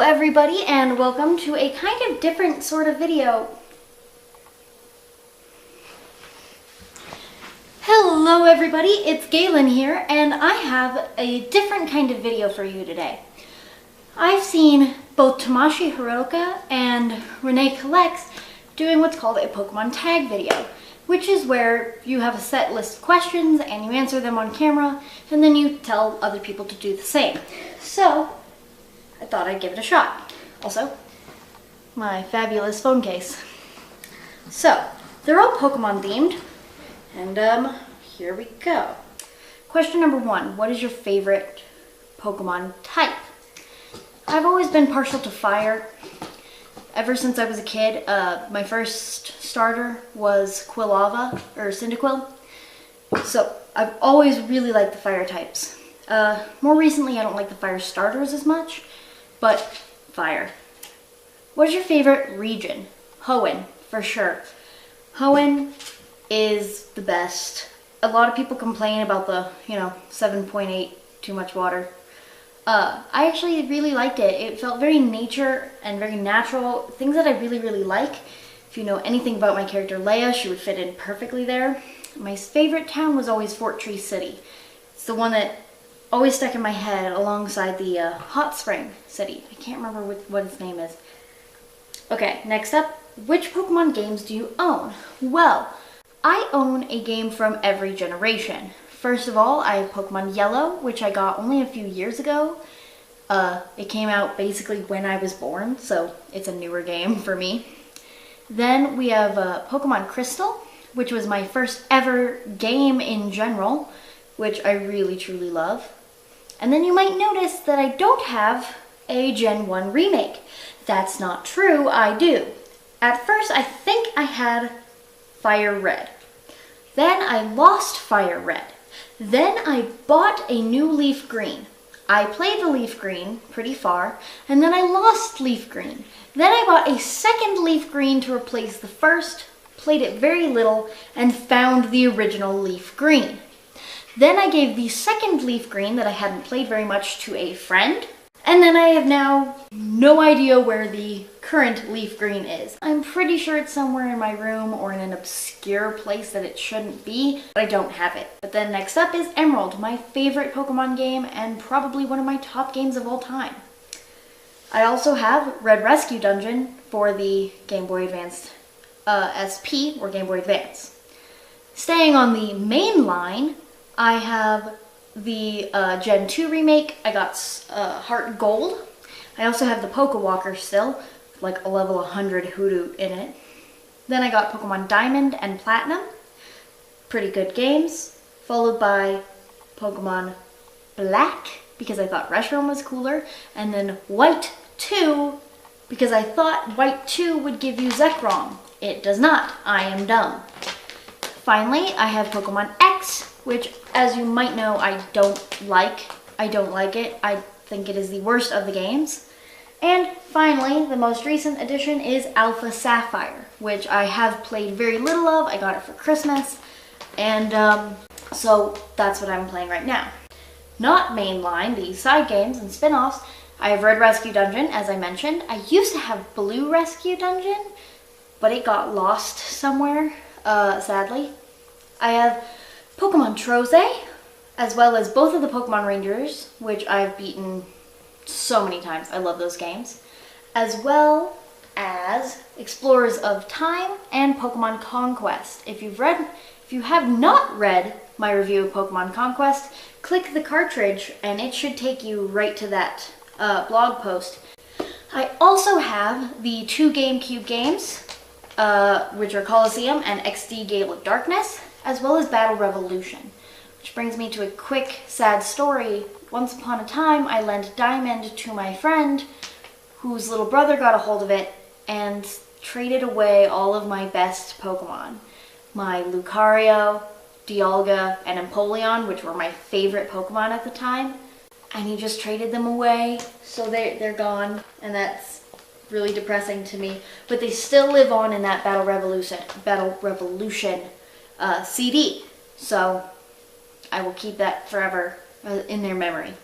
everybody, and welcome to a kind of different sort of video. Hello everybody, it's Galen here, and I have a different kind of video for you today. I've seen both Tamashi Hiroka and Renee Collects doing what's called a Pokemon tag video, which is where you have a set list of questions and you answer them on camera, and then you tell other people to do the same. So I thought I'd give it a shot. Also, my fabulous phone case. So, they're all Pokemon themed, and here we go. Question number 1, what is your favorite Pokemon type? I've always been partial to fire. Ever since I was a kid, my first starter was Quilava, or Cyndaquil. So, I've always really liked the fire types. More recently, I don't like the fire starters as much, but fire. What is your favorite region? Hoenn, for sure. Hoenn is the best. A lot of people complain about the, 7.8, too much water. I actually really liked it. It felt very nature and very natural. Things that I really like. If you know anything about my character Leia, she would fit in perfectly there. My favorite town was always Fort Tree City. It's the one that always stuck in my head alongside the Hot Spring City. I can't remember what its name is. Okay, next up, which Pokemon games do you own? Well, I own a game from every generation. First of all, I have Pokemon Yellow, which I got only a few years ago. It came out basically when I was born, so it's a newer game for me. Then we have Pokemon Crystal, which was my first ever game in general, which I really truly love. And then you might notice that I don't have a Gen 1 remake. That's not true, I do. At first, I think I had Fire Red. Then I lost Fire Red. Then I bought a new Leaf Green. I played the Leaf Green pretty far, and then I lost Leaf Green. Then I bought a second Leaf Green to replace the first, played it very little, and found the original Leaf Green. Then I gave the second Leaf Green that I hadn't played very much to a friend. And then I have now no idea where the current Leaf Green is. I'm pretty sure it's somewhere in my room or in an obscure place that it shouldn't be, but I don't have it. But then next up is Emerald, my favorite Pokemon game and probably one of my top games of all time. I also have Red Rescue Dungeon for the Game Boy Advance SP or Game Boy Advance. Staying on the main line, I have the Gen 2 remake. I got Heart Gold. I also have the Pokewalker still, like a level 100 Hoodoo in it. Then I got Pokemon Diamond and Platinum. Pretty good games. Followed by Pokemon Black, because I thought Reshiram was cooler. And then White 2, because I thought White 2 would give you Zekrom. It does not. I am dumb. Finally, I have Pokemon X, which, as you might know, I don't like. I don't like it. I think it is the worst of the games. And finally, the most recent addition is Alpha Sapphire, which I have played very little of. I got it for Christmas, and so that's what I'm playing right now. Not mainline, the side games and spin-offs. I have Red Rescue Dungeon, as I mentioned. I used to have Blue Rescue Dungeon, but it got lost somewhere, sadly. I have Pokemon Troze, as well as both of the Pokemon Rangers, which I've beaten so many times. I love those games. As well as Explorers of Time and Pokemon Conquest. If you have not read my review of Pokemon Conquest, click the cartridge and it should take you right to that blog post. I also have the 2 GameCube games, which are Colosseum and XD Gale of Darkness, as well as Battle Revolution. Which brings me to a quick, sad story. Once upon a time, I lent Diamond to my friend, whose little brother got a hold of it, and traded away all of my best Pokemon. My Lucario, Dialga, and Empoleon, which were my favorite Pokemon at the time. And he just traded them away, so they're gone, and that's really depressing to me. But they still live on in that Battle Revolution CD. So I will keep that forever in their memory.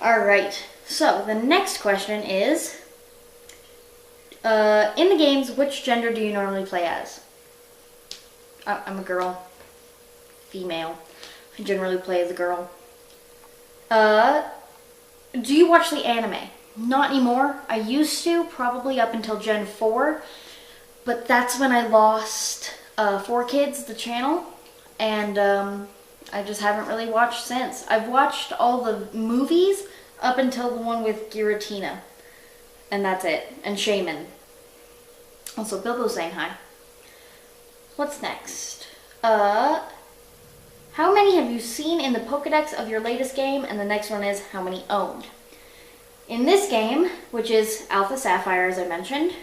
Alright, So the next question is, in the games, which gender do you normally play as? I'm a girl. Female. I generally play as a girl. Do you watch the anime? Not anymore. I used to, probably up until Gen 4. But that's when I lost 4Kids, the channel. And I just haven't really watched since. I've watched all the movies up until the one with Giratina. And that's it. And Shaman. Also, Bilbo's saying hi. What's next? How many have you seen in the PokeDex of your latest game? And the next one is, how many owned? In this game, which is Alpha Sapphire, as I mentioned,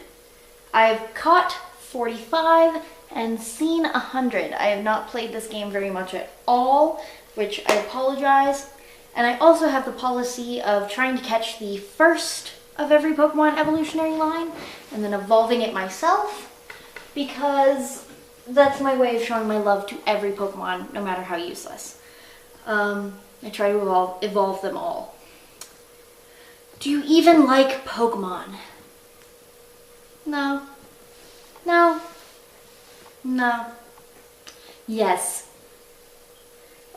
I've caught 45 and seen 100. I have not played this game very much at all, which I apologize. And I also have the policy of trying to catch the first of every Pokemon evolutionary line and then evolving it myself, because that's my way of showing my love to every Pokemon, no matter how useless. I try to evolve them all. Do you even like Pokemon? No. No. No. Yes.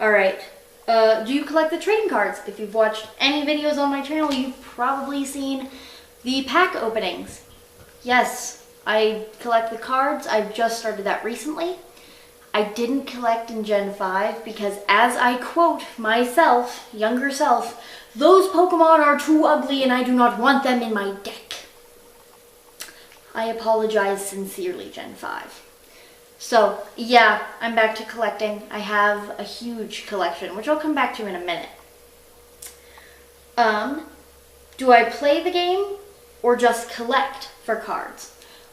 Alright. Do you collect the trading cards? If you've watched any videos on my channel, you've probably seen the pack openings. Yes, I collect the cards. I've just started that recently. I didn't collect in Gen 5 because, as I quote myself, younger self, those Pokemon are too ugly and I do not want them in my deck. I apologize sincerely, Gen 5. So, yeah, I'm back to collecting. I have a huge collection, which I'll come back to in a minute. Do I play the game or just collect for cards?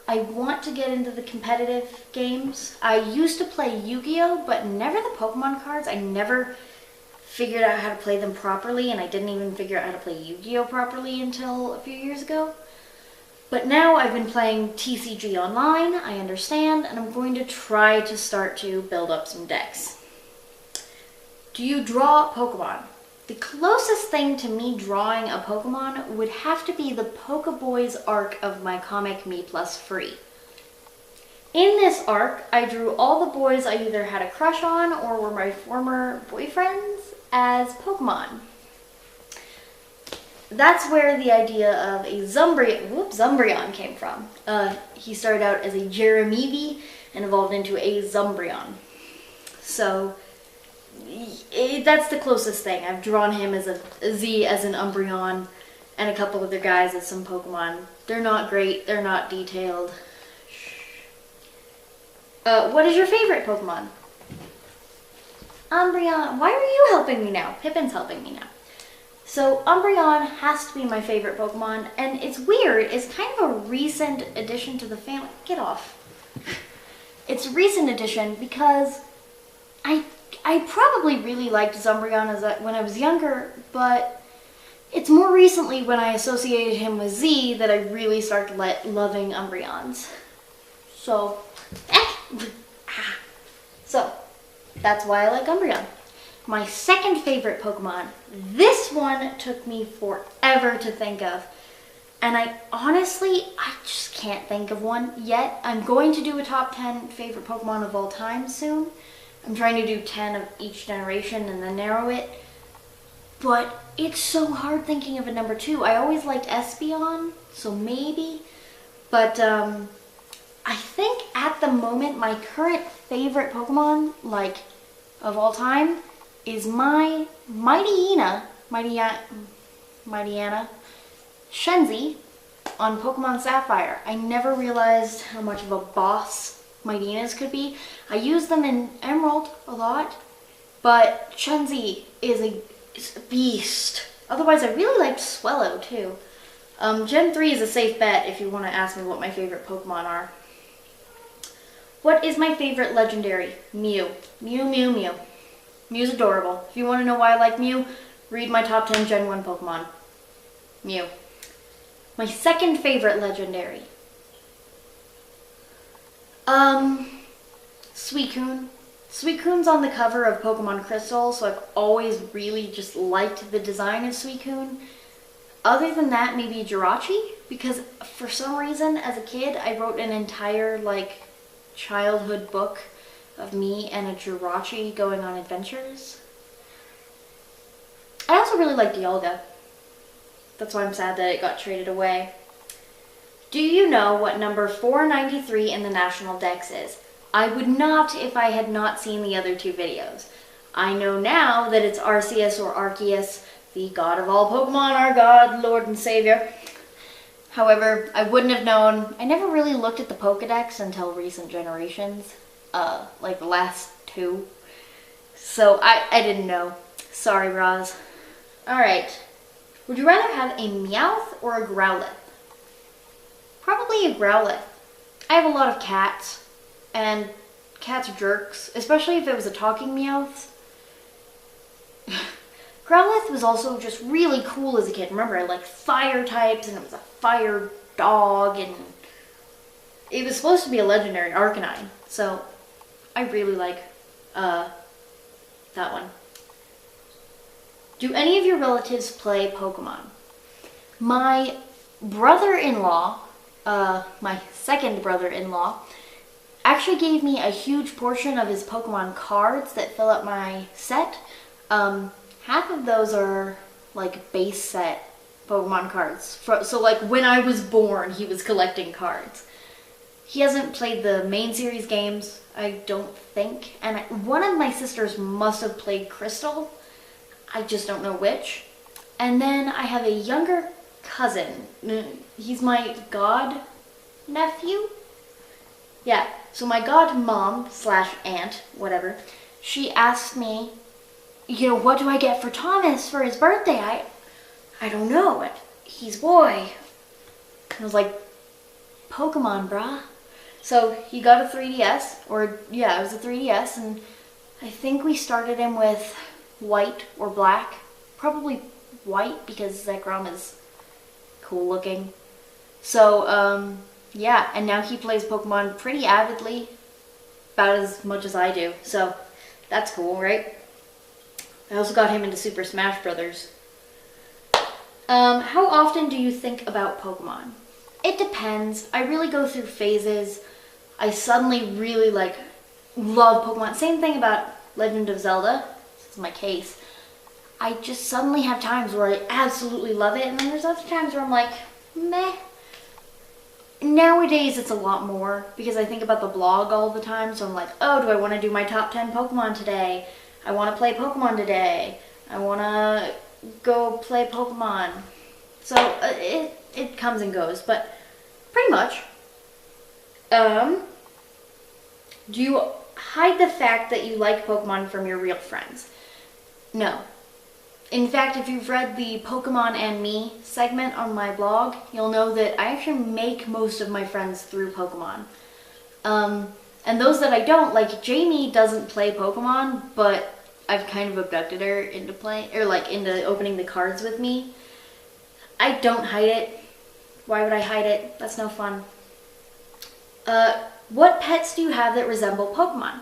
I want to get into the competitive games. I used to play Yu-Gi-Oh, but never the Pokemon cards. I never figured out how to play them properly, and I didn't even figure out how to play Yu-Gi-Oh properly until a few years ago. But now I've been playing TCG online, I understand, and I'm going to try to start to build up some decks. Do you draw Pokemon? The closest thing to me drawing a Pokemon would have to be the Pokeboys arc of my comic Me Plus Free. In this arc, I drew all the boys I either had a crush on or were my former boyfriends as Pokemon. That's where the idea of a Zumbreon came from. He started out as a Jeremivi and evolved into a Zumbreon. So that's the closest thing. I've drawn him as a Z as an Umbreon and a couple other guys as some Pokemon. They're not great. They're not detailed. What is your favorite Pokemon? Umbreon. Why are you helping me now? Pippin's helping me now. So Umbreon has to be my favorite Pokemon, and it's weird. It's kind of a recent addition to the family. Get off. It's a recent addition because I probably really liked Zumbreon when I was younger, but it's more recently when I associated him with Z that I really started loving Umbreons. So, that's why I like Umbreon. My second favorite Pokemon, this one took me forever to think of. And I just can't think of one yet. I'm going to do a top 10 favorite Pokemon of all time soon. I'm trying to do 10 of each generation and then narrow it. But it's so hard thinking of a number 2. I always liked Espeon, so maybe. But I think at the moment my current favorite Pokemon, of all time, is my Mightyena Shenzi on Pokemon Sapphire. I never realized how much of a boss Mightyenas could be. I use them in Emerald a lot, but Shenzi is a beast. Otherwise, I really liked Swellow too. Gen 3 is a safe bet if you want to ask me what my favorite Pokemon are. What is my favorite legendary? Mew. Mew, Mew, Mew. Mew's adorable. If you want to know why I like Mew, read my top 10 Gen 1 Pokemon. Mew. My second favorite legendary. Suicune. Suicune's on the cover of Pokemon Crystal, so I've always really just liked the design of Suicune. Other than that, maybe Jirachi, because for some reason as a kid I wrote an entire like childhood book of me and a Jirachi going on adventures. I also really like Dialga. That's why I'm sad that it got traded away. Do you know what number 493 in the National Dex is? I would not if I had not seen the other two videos. I know now that it's Arceus or Arceus, the god of all Pokemon, our god, Lord and Savior. However, I wouldn't have known. I never really looked at the PokeDex until recent generations, like the last two. So I didn't know. Sorry, Roz. Alright. Would you rather have a Meowth or a Growlithe? Probably a Growlithe. I have a lot of cats, and cats are jerks, especially if it was a talking Meowth. Growlithe was also just really cool as a kid. Remember, I liked fire types, and it was a fire dog, and it was supposed to be a legendary Arcanine. So, I really like that one. Do any of your relatives play Pokemon? My brother-in-law, my second brother-in-law, actually gave me a huge portion of his Pokemon cards that fill up my set. Half of those are like base set Pokemon cards. So like when I was born, he was collecting cards. He hasn't played the main series games, I don't think. And one of my sisters must have played Crystal. I just don't know which. And then I have a younger cousin. He's my god nephew. Yeah, so my god mom / aunt, whatever, she asked me, you know, what do I get for Thomas for his birthday? I don't know. He's boy. I was like, Pokemon, brah. So he got a 3DS, or yeah, it was a 3DS, and I think we started him with white or black. Probably white because Zekrom is cool looking. So, yeah, and now he plays Pokemon pretty avidly, about as much as I do. So that's cool, right? I also got him into Super Smash Brothers. How often do you think about Pokemon? It depends. I really go through phases. I suddenly really love Pokemon. Same thing about Legend of Zelda. This is my case. I just suddenly have times where I absolutely love it, and then there's other times where I'm like, meh. Nowadays it's a lot more because I think about the blog all the time, so I'm like, oh, do I want to do my top 10 Pokemon today? I want to play Pokemon today. I want to go play Pokemon. So it comes and goes, but pretty much. Do you hide the fact that you like Pokemon from your real friends? No. In fact, if you've read the Pokemon and Me segment on my blog, you'll know that I actually make most of my friends through Pokemon. And those that I don't, like Jamie doesn't play Pokemon, but I've kind of abducted her into playing, or like into opening the cards with me. I don't hide it. Why would I hide it? That's no fun. What pets do you have that resemble Pokemon?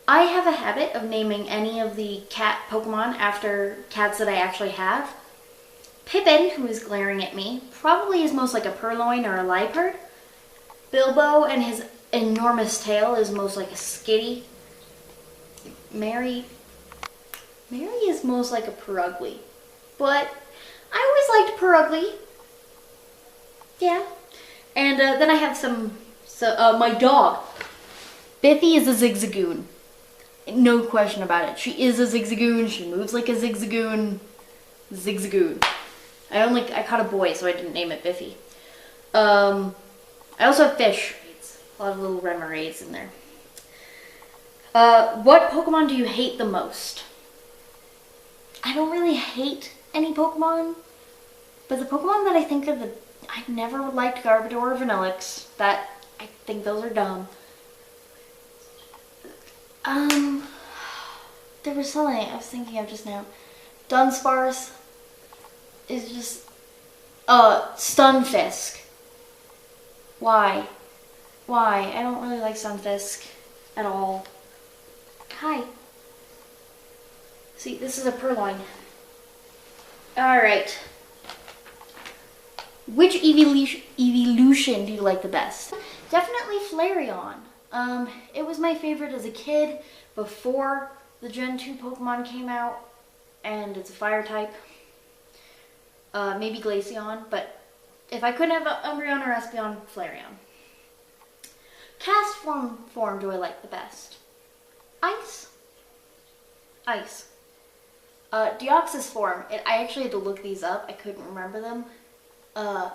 I have a habit of naming any of the cat Pokemon after cats that I actually have. Pippin, who is glaring at me, probably is most like a Purloin or a Liepard. Bilbo and his enormous tail is most like a Skitty. Mary is most like a Purugly. But I always liked Purugly. Yeah. And then I have my dog. Biffy is a Zigzagoon. No question about it. She is a Zigzagoon. She moves like a Zigzagoon. Zigzagoon. I caught a boy, so I didn't name it Biffy. I also have fish. A lot of little Remoraid's in there. What Pokemon do you hate the most? I don't really hate any Pokemon, but the Pokemon that I think are I never liked Garbodor or Vanillix. I think those are dumb. There was something I was thinking of just now. Dunsparce is just, Stunfisk. Why? I don't really like Stunfisk at all. Hi. See, this is a Purloin. Alright. Which evolution do you like the best? Definitely Flareon. It was my favorite as a kid before the Gen 2 Pokemon came out, and it's a fire type. Maybe Glaceon, but if I couldn't have Umbreon or Espeon, Flareon. Cast form do I like the best? Ice. Ice. Deoxys form, I actually had to look these up, I couldn't remember them. I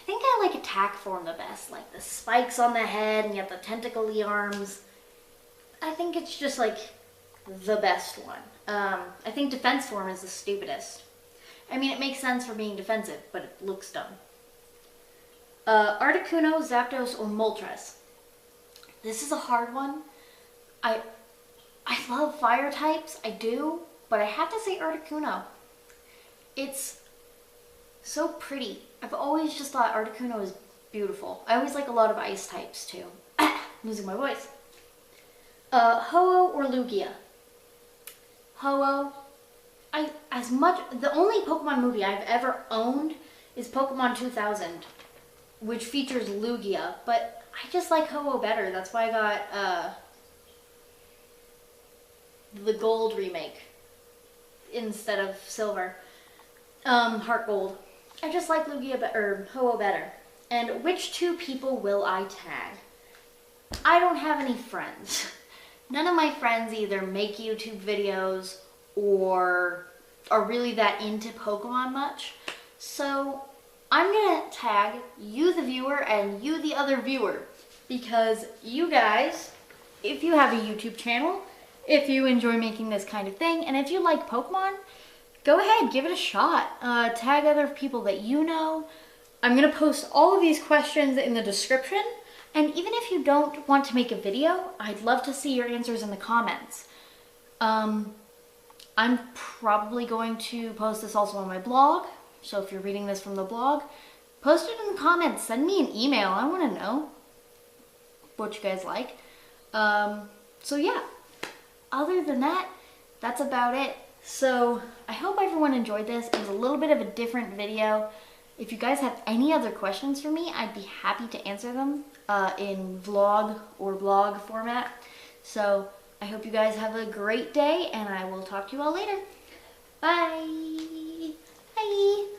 think I like attack form the best, like the spikes on the head and you have the tentacle-y arms. I think it's just like the best one. I think defense form is the stupidest. I mean, it makes sense for being defensive, but it looks dumb. Articuno, Zapdos, or Moltres. This is a hard one. I love fire types, I do, but I have to say Articuno. It's so pretty. I've always just thought Articuno is beautiful. I always like a lot of ice types too. Losing my voice. Ho-Oh or Lugia? Ho-Oh. The only Pokemon movie I've ever owned is Pokemon 2000, which features Lugia, but I just like Ho-Oh better. That's why I got the Gold remake instead of Silver. Heart Gold. I just like Lugia or Ho-Oh better. And which two people will I tag? I don't have any friends. None of my friends either make YouTube videos or are really that into Pokemon much. So I'm gonna tag you the viewer and you the other viewer, because you guys, if you have a YouTube channel, if you enjoy making this kind of thing, and if you like Pokemon, go ahead, give it a shot. Tag other people that you know. I'm gonna post all of these questions in the description, and even if you don't want to make a video, I'd love to see your answers in the comments. I'm probably going to post this also on my blog, so if you're reading this from the blog, post it in the comments, send me an email, I want to know what you guys like. So yeah, other than that, that's about it. So I hope everyone enjoyed this. It was a little bit of a different video. If you guys have any other questions for me, I'd be happy to answer them in vlog or blog format. So I hope you guys have a great day, and I will talk to you all later. Bye. Bye.